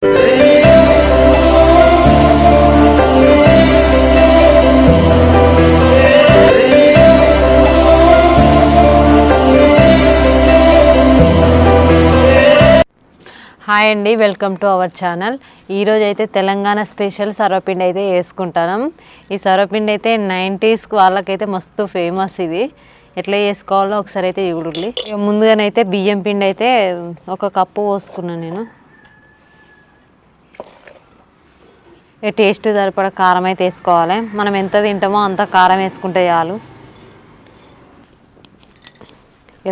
Hi అండి, welcome to our channel. ఈరోజు అయితే తెలంగాణ స్పెషల్ సర్వపిండి అయితే వేసుకుంటాం. ఈ సర్వపిండి అయితే 90s వాళ్ళకైతే మస్తు ఫేమస్. ఇది ఎట్లా చేసుకోవాలో ఒకసారి అయితే చూడండి. ముందుగానైతే బియ్యం పిండి అయితే ఒక కప్పు పోసుకున్నాను నేను. టేస్ట్ సరిపడా కారం అయితే వేసుకోవాలి. మనం ఎంత తింటామో అంత కారం వేసుకుంటే చాలు.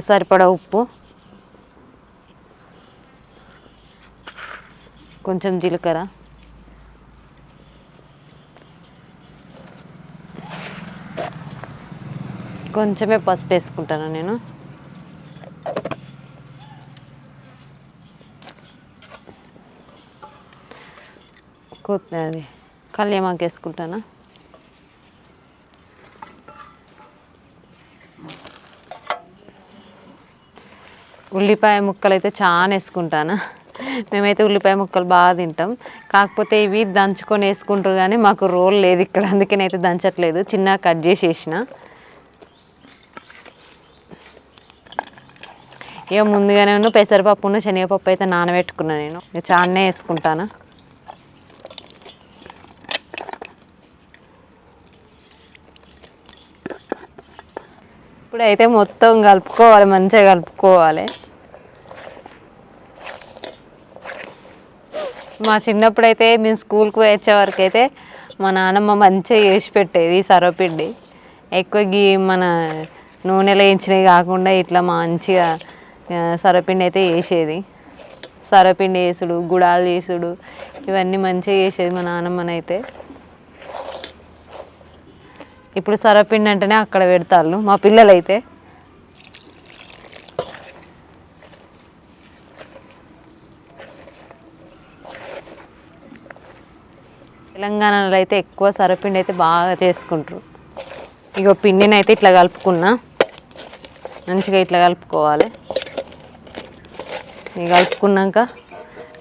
సరిపడా ఉప్పు, కొంచెం జీలకర్ర, కొంచెమే పసుపు వేసుకుంటాను నేను. అది కల్యమాకు వేసుకుంటాను. ఉల్లిపాయ ముక్కలు అయితే చాలా వేసుకుంటాను. మేమైతే ఉల్లిపాయ ముక్కలు బాగా తింటాం. కాకపోతే ఇవి దంచుకొని వేసుకుంటారు కానీ మాకు రోల్ లేదు ఇక్కడ, అందుకనైతే దంచట్లేదు. చిన్నగా కట్ చేసి వేసిన. ఇక ముందుగానే పెసరపప్పును శనగపప్పు అయితే నానబెట్టుకున్నాను నేను. చాలానే వేసుకుంటాను. ఇప్పుడైతే మొత్తం కలుపుకోవాలి, మంచిగా కలుపుకోవాలి. మా చిన్నప్పుడైతే మేము స్కూల్కి వచ్చే వరకు అయితే మా నాన్నమ్మ మంచిగా చేసి పెట్టేది సర్వపిండి. ఎక్కువ మన నూనెలో వేయించినవి కాకుండా ఇట్లా మంచిగా సర్వపిండి అయితే వేసేది. సర్వపిండి వేసుడు, గుడాలు చేసుడు, ఇవన్నీ మంచిగా చేసేది మా నాన్నమ్మనైతే. ఇప్పుడు సర్వపిండి అంటేనే అక్కడ పెడతారు మా పిల్లలైతే. తెలంగాణలో అయితే ఎక్కువ సర్వపిండి అయితే బాగా చేసుకుంటారు. ఇగో పిండిని అయితే ఇట్లా కలుపుకున్నా, మంచిగా ఇట్లా కలుపుకోవాలి. ఇక కలుపుకున్నాక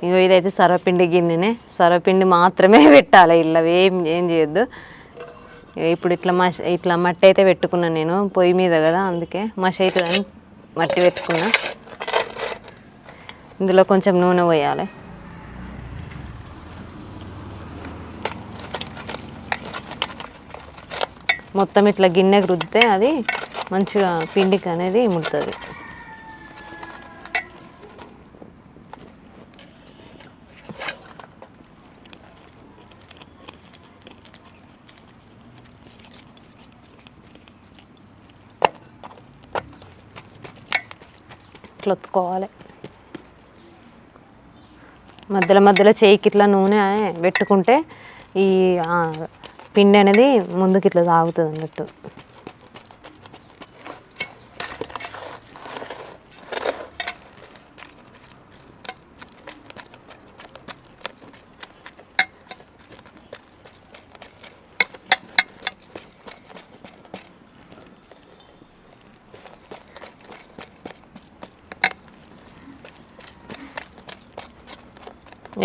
ఇగో ఇదైతే సర్వపిండి గిన్నెనే. సర్వపిండి మాత్రమే పెట్టాలి, ఇలా ఏం చేయొద్దు. ఇప్పుడు ఇట్లా మట్టి అయితే పెట్టుకున్నాను నేను పొయ్యి మీద కదా, అందుకే మసి అవుతుందని మట్టి పెట్టుకున్నా. ఇందులో కొంచెం నూనె పోయాలి. మొత్తం ఇట్లా గిన్నెకి రుద్దితే అది మంచిగా పిండికి అనేది ముడుతుంది. ఇట్లా ఒత్తుకోవాలి. మధ్యలో మధ్యలో చేయికి ఇట్లా నూనె పెట్టుకుంటే ఈ పిండి అనేది ముందుకు ఇట్లా తాగుతుంది అన్నట్టు.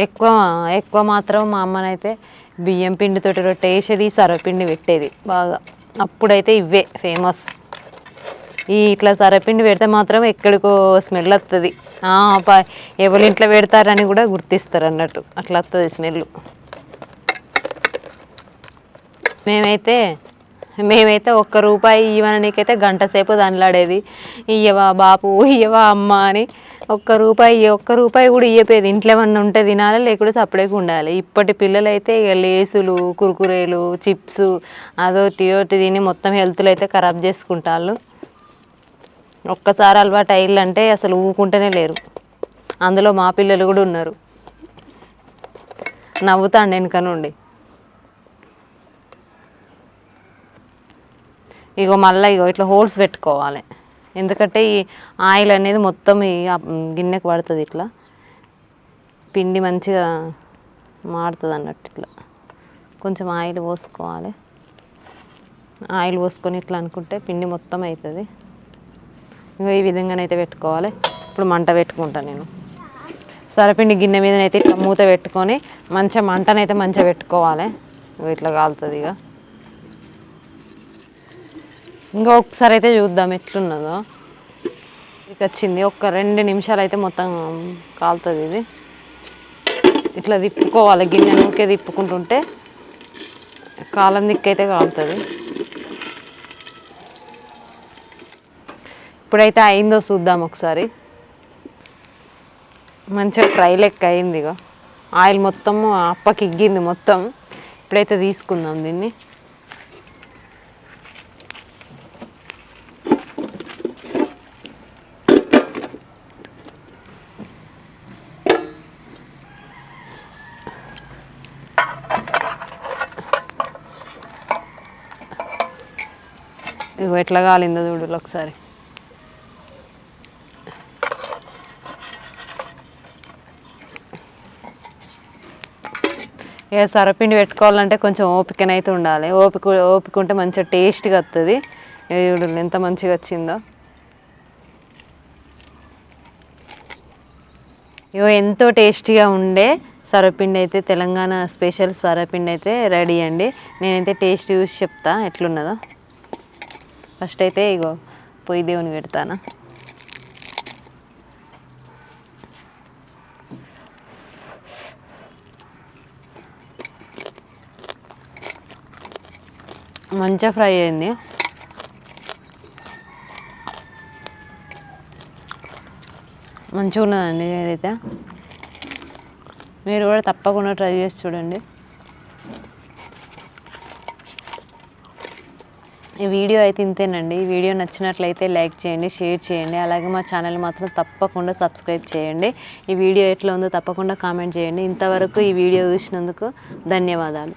ఎక్కువ మాత్రం మా అమ్మనైతే బియ్యం పిండితోటి రొట్టె వేసేది, సర్వపిండి పెట్టేది బాగా. అప్పుడైతే ఇవే ఫేమస్. ఇట్లా సర్వపిండి పెడితే మాత్రం ఎక్కడికో స్మెల్ వస్తుంది. ఎవరి ఇంట్లో పెడతారని కూడా గుర్తిస్తారు అన్నట్టు, అట్లా వస్తుంది స్మెల్. మేమైతే ₹1 ఇవ్వడానికైతే గంట సేపు దండలాడేది. ఇయ్యవా బాపు, ఇయ్యవా అమ్మ అని. ₹1 కూడా ఇయ్యపోయేది. ఇంట్లో ఏమన్నా ఉంటే తినాలి, లేకుంటే సపరేట్గా ఉండాలి. ఇప్పటి పిల్లలైతే ఇక లేసులు, కుర్కురేలు, చిప్స్ అదోటి ఇదోటి తిని మొత్తం హెల్త్లు అయితే ఖరాబ్ చేసుకుంటారు. ఒక్కసారి అలవాటు అయ్యిందంటే అసలు ఊకుంటేనే లేరు. అందులో మా పిల్లలు కూడా ఉన్నారు. నవ్వుతాండి వెనక నుండి. మళ్ళీ ఇట్లా హోల్స్ పెట్టుకోవాలి, ఎందుకంటే ఈ ఆయిల్ అనేది మొత్తం ఈ గిన్నెకు పడుతుంది. ఇట్లా పిండి మంచిగా మాడుతుంది అన్నట్టు. ఇట్లా కొంచెం ఆయిల్ పోసుకోవాలి. ఆయిల్ పోసుకొని ఇట్లా అనుకుంటే పిండి మొత్తం అవుతుంది. ఈ విధంగానైతే పెట్టుకోవాలి. ఇప్పుడు మంట పెట్టుకుంటాను నేను. సరపిండి గిన్నె మీదనైతే ఇట్లా మూత పెట్టుకొని మంచిగా మంటనైతే మంచిగా పెట్టుకోవాలి. ఇట్లా కాలుతుంది ఇక. ఇంకా ఒకసారి అయితే చూద్దాం ఎట్లున్నదో. ఇక వచ్చింది. ఒక 2 నిమిషాలు అయితే మొత్తం కాలుతుంది ఇది. ఇట్లా తిప్పుకోవాలి, గిన్నె నూకే తిప్పుకుంటుంటే కాలం దిక్కైతే కాలుతుంది. ఇప్పుడైతే అయిందో చూద్దాం ఒకసారి. మంచిగా ఫ్రై లెక్క అయింది. ఇక ఆయిల్ మొత్తం అప్పకి ఇగ్గింది మొత్తం. ఇప్పుడైతే తీసుకుందాం దీన్ని. ఇగో ఎట్లా కాలిందో చూడు ఒకసారి. ఇక సరపిండి పెట్టుకోవాలంటే కొంచెం ఓపికనైతే ఉండాలి. ఓపిక ఉంటే మంచిగా టేస్ట్గా వస్తుంది. చూడు ఎంత మంచిగా వచ్చిందో. ఇగో ఎంతో టేస్టీగా ఉండే సర్వపిండి అయితే, తెలంగాణ స్పెషల్ సర్వపిండి అయితే రెడీ అండి. నేనైతే టేస్ట్ చూసి చెప్తా ఎట్లున్నదో. ఫస్ట్ అయితే ఇగో పొయ్యి దేవుని పెడతాను. మంచిగా ఫ్రై అయింది. మంచిగా ఉన్నదండి. ఏదైతే మీరు కూడా తప్పకుండా ట్రై చేసి చూడండి. ఈ వీడియో అయితే ఇంతేనండి. ఈ వీడియో నచ్చినట్లయితే లైక్ చేయండి, షేర్ చేయండి. అలాగే మా ఛానల్ మాత్రం తప్పకుండా సబ్స్క్రైబ్ చేయండి. ఈ వీడియో ఎట్లా ఉందో తప్పకుండా కామెంట్ చేయండి. ఇంతవరకు ఈ వీడియో చూసినందుకు ధన్యవాదాలు.